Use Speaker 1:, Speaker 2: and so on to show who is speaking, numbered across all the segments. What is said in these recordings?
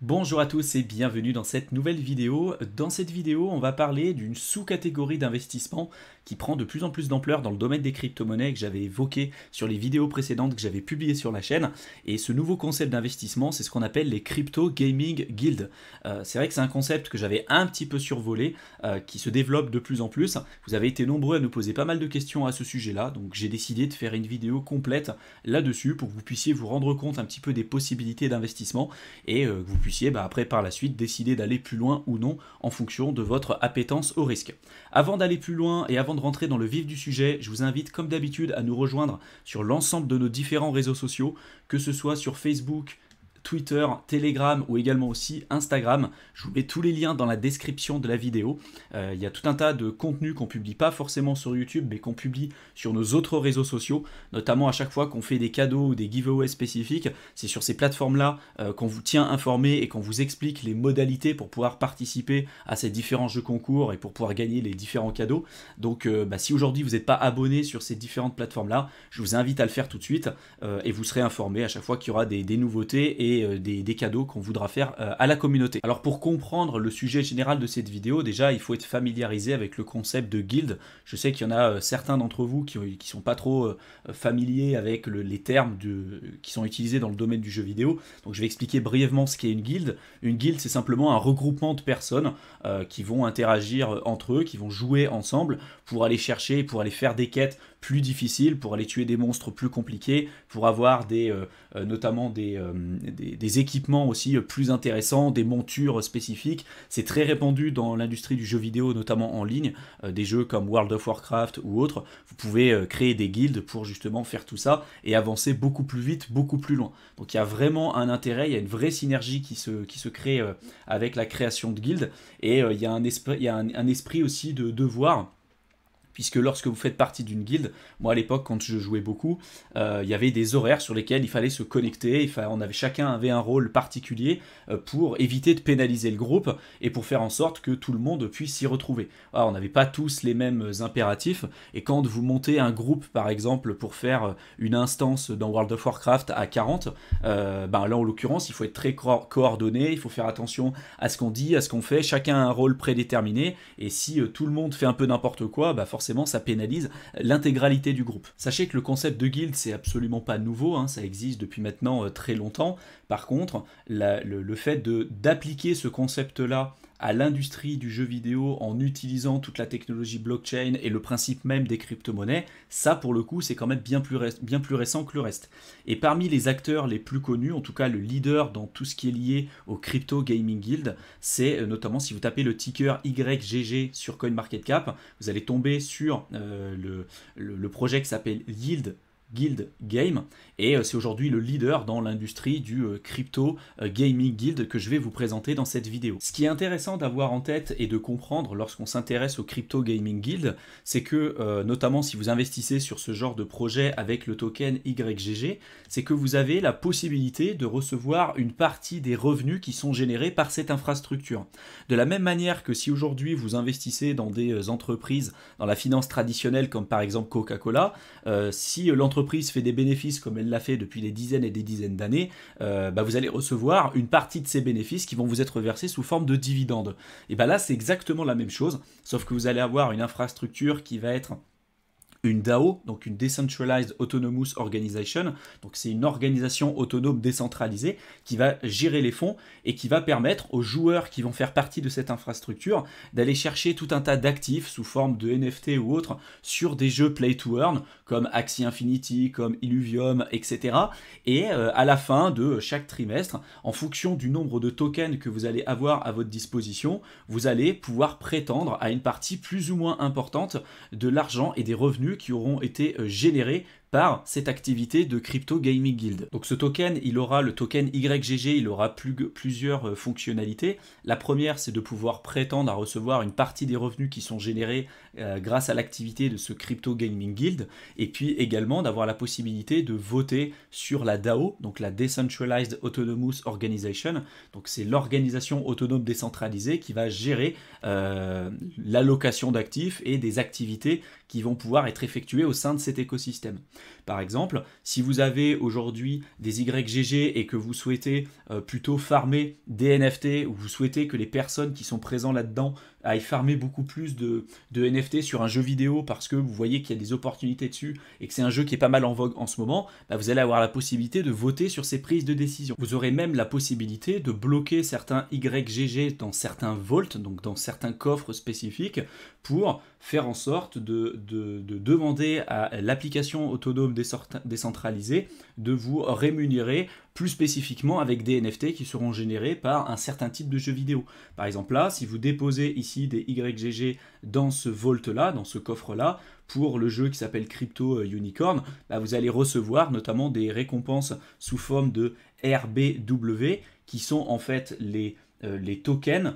Speaker 1: Bonjour à tous et bienvenue dans cette nouvelle vidéo. Dans cette vidéo, on va parler d'une sous-catégorie d'investissement qui prend de plus en plus d'ampleur dans le domaine des crypto-monnaies que j'avais évoqué sur les vidéos précédentes que j'avais publiées sur la chaîne. Et ce nouveau concept d'investissement, c'est ce qu'on appelle les Crypto Gaming Guilds. C'est vrai que c'est un concept que j'avais un petit peu survolé, qui se développe de plus en plus. Vous avez été nombreux à nous poser pas mal de questions à ce sujet-là, donc j'ai décidé de faire une vidéo complète là-dessus pour que vous puissiez vous rendre compte un petit peu des possibilités d'investissement et que vous puissiez après par la suite décider d'aller plus loin ou non en fonction de votre appétence au risque. Avant d'aller plus loin et avant de rentrer dans le vif du sujet, je vous invite comme d'habitude à nous rejoindre sur l'ensemble de nos différents réseaux sociaux, que ce soit sur Facebook, Twitter, Telegram ou également aussi Instagram. Je vous mets tous les liens dans la description de la vidéo. Il y a tout un tas de contenus qu'on publie pas forcément sur YouTube, mais qu'on publie sur nos autres réseaux sociaux, notamment à chaque fois qu'on fait des cadeaux ou des giveaways spécifiques. C'est sur ces plateformes-là qu'on vous tient informé et qu'on vous explique les modalités pour pouvoir participer à ces différents jeux concours et pour pouvoir gagner les différents cadeaux. Donc si aujourd'hui vous n'êtes pas abonné sur ces différentes plateformes-là, je vous invite à le faire tout de suite et vous serez informé à chaque fois qu'il y aura des nouveautés et des cadeaux qu'on voudra faire à la communauté. Alors pour comprendre le sujet général de cette vidéo, déjà il faut être familiarisé avec le concept de guild. Je sais qu'il y en a certains d'entre vous qui sont pas trop familiers avec les termes qui sont utilisés dans le domaine du jeu vidéo. Donc je vais expliquer brièvement ce qu'est une guilde. Une guilde, c'est simplement un regroupement de personnes qui vont interagir entre eux, qui vont jouer ensemble pour aller chercher, pour aller faire des quêtes plus difficiles, pour aller tuer des monstres plus compliqués, pour avoir notamment des équipements aussi plus intéressants, des montures spécifiques. C'est très répandu dans l'industrie du jeu vidéo, notamment en ligne, des jeux comme World of Warcraft ou autres. Vous pouvez créer des guildes pour justement faire tout ça et avancer beaucoup plus vite, beaucoup plus loin. Donc il y a vraiment un intérêt, il y a une vraie synergie qui se crée avec la création de guildes et il y a un esprit aussi de devoir. Puisque lorsque vous faites partie d'une guilde, moi à l'époque quand je jouais beaucoup, il y avait des horaires sur lesquels il fallait se connecter, chacun avait un rôle particulier pour éviter de pénaliser le groupe et pour faire en sorte que tout le monde puisse s'y retrouver. Alors, on n'avait pas tous les mêmes impératifs et quand vous montez un groupe par exemple pour faire une instance dans World of Warcraft à 40, là en l'occurrence il faut être très coordonné, il faut faire attention à ce qu'on dit, à ce qu'on fait, chacun a un rôle prédéterminé et si tout le monde fait un peu n'importe quoi, forcément ça pénalise l'intégralité du groupe. Sachez que le concept de guild c'est absolument pas nouveau, ça existe depuis maintenant très longtemps. Par contre, le fait d'appliquer ce concept-là à l'industrie du jeu vidéo en utilisant toute la technologie blockchain et le principe même des crypto-monnaies, ça pour le coup c'est quand même bien plus récent que le reste. Et parmi les acteurs les plus connus, en tout cas le leader dans tout ce qui est lié au Crypto Gaming Guild, c'est notamment si vous tapez le ticker YGG sur CoinMarketCap, vous allez tomber sur le projet qui s'appelle Guild Game et c'est aujourd'hui le leader dans l'industrie du crypto gaming guild que je vais vous présenter dans cette vidéo. Ce qui est intéressant d'avoir en tête et de comprendre lorsqu'on s'intéresse au crypto gaming guild, c'est que notamment si vous investissez sur ce genre de projet avec le token YGG, c'est que vous avez la possibilité de recevoir une partie des revenus qui sont générés par cette infrastructure. De la même manière que si aujourd'hui vous investissez dans des entreprises dans la finance traditionnelle comme par exemple Coca-Cola, si l'entreprise fait des bénéfices comme elle l'a fait depuis des dizaines et des dizaines d'années, vous allez recevoir une partie de ces bénéfices qui vont vous être versés sous forme de dividendes. Et là c'est exactement la même chose, sauf que vous allez avoir une infrastructure qui va être une DAO, donc une Decentralized Autonomous Organization, donc c'est une organisation autonome décentralisée qui va gérer les fonds et qui va permettre aux joueurs qui vont faire partie de cette infrastructure d'aller chercher tout un tas d'actifs sous forme de NFT ou autres sur des jeux play to earn comme Axie Infinity, comme Illuvium, etc. Et à la fin de chaque trimestre, en fonction du nombre de tokens que vous allez avoir à votre disposition, vous allez pouvoir prétendre à une partie plus ou moins importante de l'argent et des revenus qui auront été générés par cette activité de Crypto Gaming Guild. Donc ce token, le token YGG, il aura plusieurs fonctionnalités. La première, c'est de pouvoir prétendre à recevoir une partie des revenus qui sont générés grâce à l'activité de ce Crypto Gaming Guild, et puis également d'avoir la possibilité de voter sur la DAO, donc la Decentralized Autonomous Organization. Donc c'est l'organisation autonome décentralisée qui va gérer l'allocation d'actifs et des activités qui vont pouvoir être effectuées au sein de cet écosystème. Par exemple, si vous avez aujourd'hui des YGG et que vous souhaitez plutôt farmer des NFT, ou vous souhaitez que les personnes qui sont présentes là-dedans aillent farmer beaucoup plus de NFT sur un jeu vidéo parce que vous voyez qu'il y a des opportunités dessus et que c'est un jeu qui est pas mal en vogue en ce moment, bah vous allez avoir la possibilité de voter sur ces prises de décision. Vous aurez même la possibilité de bloquer certains YGG dans certains vaults, donc dans certains coffres spécifiques, pour faire en sorte de demander à l'application autonome décentralisée de vous rémunérer plus spécifiquement avec des NFT qui seront générés par un certain type de jeu vidéo. Par exemple là, si vous déposez ici des YGG dans ce vault-là, dans ce coffre-là, pour le jeu qui s'appelle Crypto Unicorn, bah vous allez recevoir notamment des récompenses sous forme de RBW, qui sont en fait les tokens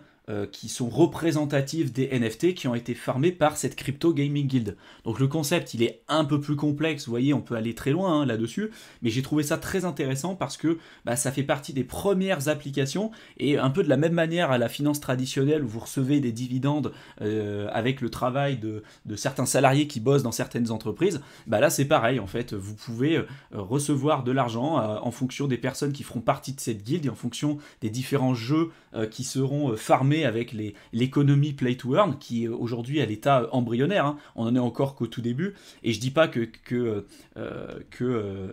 Speaker 1: qui sont représentatifs des NFT qui ont été farmés par cette Crypto Gaming Guild. Donc le concept, il est un peu plus complexe, vous voyez, on peut aller très loin là-dessus, mais j'ai trouvé ça très intéressant parce que bah, ça fait partie des premières applications, et un peu de la même manière à la finance traditionnelle où vous recevez des dividendes avec le travail de certains salariés qui bossent dans certaines entreprises, bah là c'est pareil en fait, vous pouvez recevoir de l'argent en fonction des personnes qui feront partie de cette guilde et en fonction des différents jeux qui seront farmés avec l'économie Play to Earn, qui est aujourd'hui à l'état embryonnaire, hein. On en est encore qu'au tout début, et je dis pas que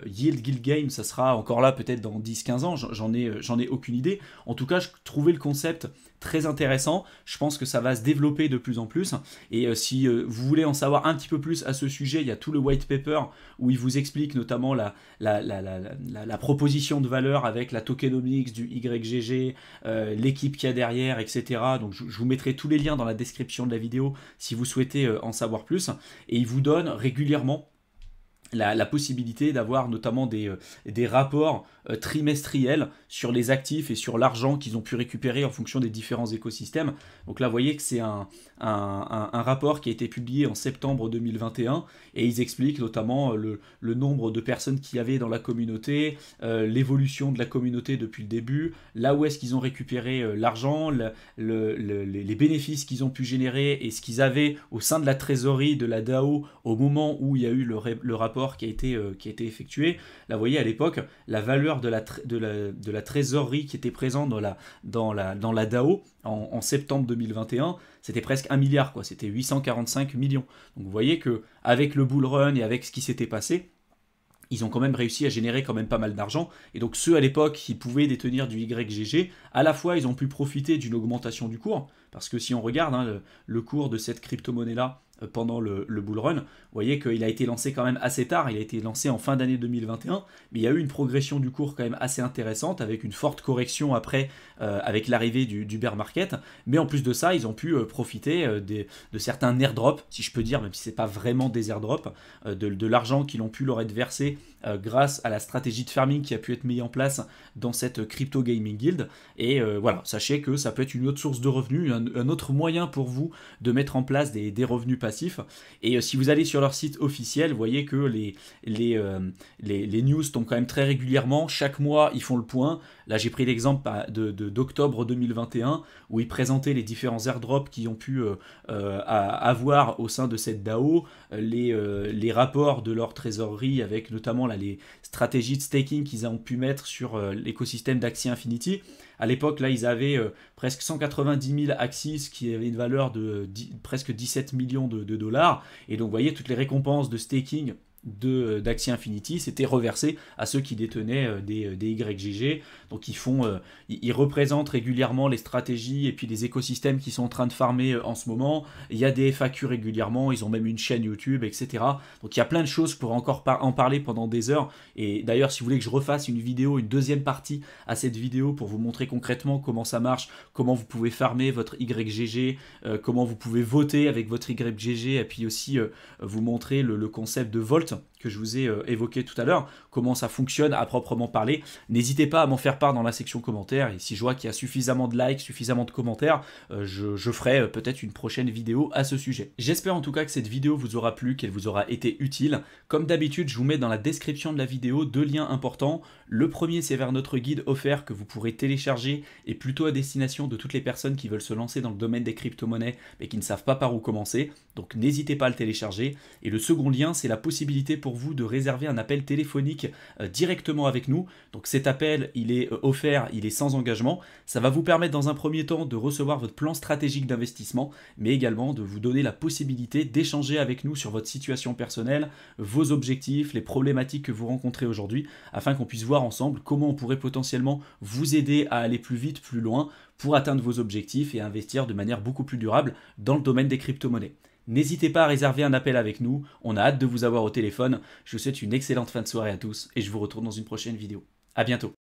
Speaker 1: Yield Guild Game, ça sera encore là peut-être dans 10-15 ans, j'en ai aucune idée. En tout cas, je trouvais le concept très intéressant, je pense que ça va se développer de plus en plus, et si vous voulez en savoir un petit peu plus à ce sujet, il y a tout le white paper où il vous explique notamment la proposition de valeur avec la tokenomics du YGG, l'équipe qu'il y a derrière, etc. Donc je vous mettrai tous les liens dans la description de la vidéo si vous souhaitez en savoir plus, et il vous donne régulièrement la possibilité d'avoir notamment des rapports trimestriels sur les actifs et sur l'argent qu'ils ont pu récupérer en fonction des différents écosystèmes. Donc là, vous voyez que c'est un rapport qui a été publié en septembre 2021, et ils expliquent notamment le nombre de personnes qu'il y avait dans la communauté, l'évolution de la communauté depuis le début, là où est-ce qu'ils ont récupéré l'argent, les bénéfices qu'ils ont pu générer et ce qu'ils avaient au sein de la trésorerie de la DAO au moment où il y a eu le rapport qui a été effectué. Là, vous voyez, à l'époque, la valeur de la trésorerie qui était présente dans la DAO en septembre 2021, c'était presque 1 milliard, quoi. C'était 845 millions. Donc vous voyez qu'avec le bull run et avec ce qui s'était passé, ils ont quand même réussi à générer quand même pas mal d'argent. Et donc ceux à l'époque qui pouvaient détenir du YGG, à la fois ils ont pu profiter d'une augmentation du cours, parce que si on regarde hein, le cours de cette crypto-monnaie-là pendant le bull run, vous voyez qu'il a été lancé quand même assez tard, il a été lancé en fin d'année 2021, mais il y a eu une progression du cours quand même assez intéressante, avec une forte correction après, avec l'arrivée du bear market, mais en plus de ça, ils ont pu profiter de certains airdrops, si je peux dire, même si ce n'est pas vraiment des airdrops, de l'argent qu'ils ont pu leur être versé grâce à la stratégie de farming qui a pu être mise en place dans cette crypto gaming guild, et voilà, sachez que ça peut être une autre source de revenus, un autre moyen pour vous de mettre en place des revenus passifs. Et si vous allez sur leur site officiel, vous voyez que les news tombent quand même très régulièrement. Chaque mois, ils font le point. Là, j'ai pris l'exemple d'octobre 2021 où ils présentaient les différents airdrops qu'ils ont pu avoir au sein de cette DAO, les rapports de leur trésorerie avec notamment les stratégies de staking qu'ils ont pu mettre sur l'écosystème d'Axie Infinity. À l'époque, là, ils avaient presque 190 000 Axis qui avaient une valeur de presque 17 millions de dollars. Et donc, vous voyez, toutes les récompenses de staking d'Axie Infinity, c'était reversé à ceux qui détenaient des YGG. Donc ils représentent régulièrement les stratégies et puis les écosystèmes qui sont en train de farmer en ce moment. Il y a des FAQ régulièrement, ils ont même une chaîne YouTube, etc. Donc il y a plein de choses, je pourrais encore en parler pendant des heures. Et d'ailleurs, si vous voulez que je refasse une vidéo, une deuxième partie à cette vidéo pour vous montrer concrètement comment ça marche, comment vous pouvez farmer votre YGG, comment vous pouvez voter avec votre YGG, et puis aussi vous montrer le concept de Volt que je vous ai évoqué tout à l'heure, comment ça fonctionne à proprement parler. N'hésitez pas à m'en faire part dans la section commentaires, et si je vois qu'il y a suffisamment de likes, suffisamment de commentaires, je ferai peut-être une prochaine vidéo à ce sujet. J'espère en tout cas que cette vidéo vous aura plu, qu'elle vous aura été utile. Comme d'habitude, je vous mets dans la description de la vidéo 2 liens importants. Le premier, c'est vers notre guide offert que vous pourrez télécharger, et plutôt à destination de toutes les personnes qui veulent se lancer dans le domaine des crypto-monnaies mais qui ne savent pas par où commencer. Donc n'hésitez pas à le télécharger. Et le second lien, c'est la possibilité pour pour vous de réserver un appel téléphonique directement avec nous. Donc cet appel, il est offert, il est sans engagement. Ça va vous permettre dans un premier temps de recevoir votre plan stratégique d'investissement, mais également de vous donner la possibilité d'échanger avec nous sur votre situation personnelle, vos objectifs, les problématiques que vous rencontrez aujourd'hui, afin qu'on puisse voir ensemble comment on pourrait potentiellement vous aider à aller plus vite, plus loin, pour atteindre vos objectifs et investir de manière beaucoup plus durable dans le domaine des crypto-monnaies. N'hésitez pas à réserver un appel avec nous, on a hâte de vous avoir au téléphone. Je vous souhaite une excellente fin de soirée à tous et je vous retrouve dans une prochaine vidéo. À bientôt.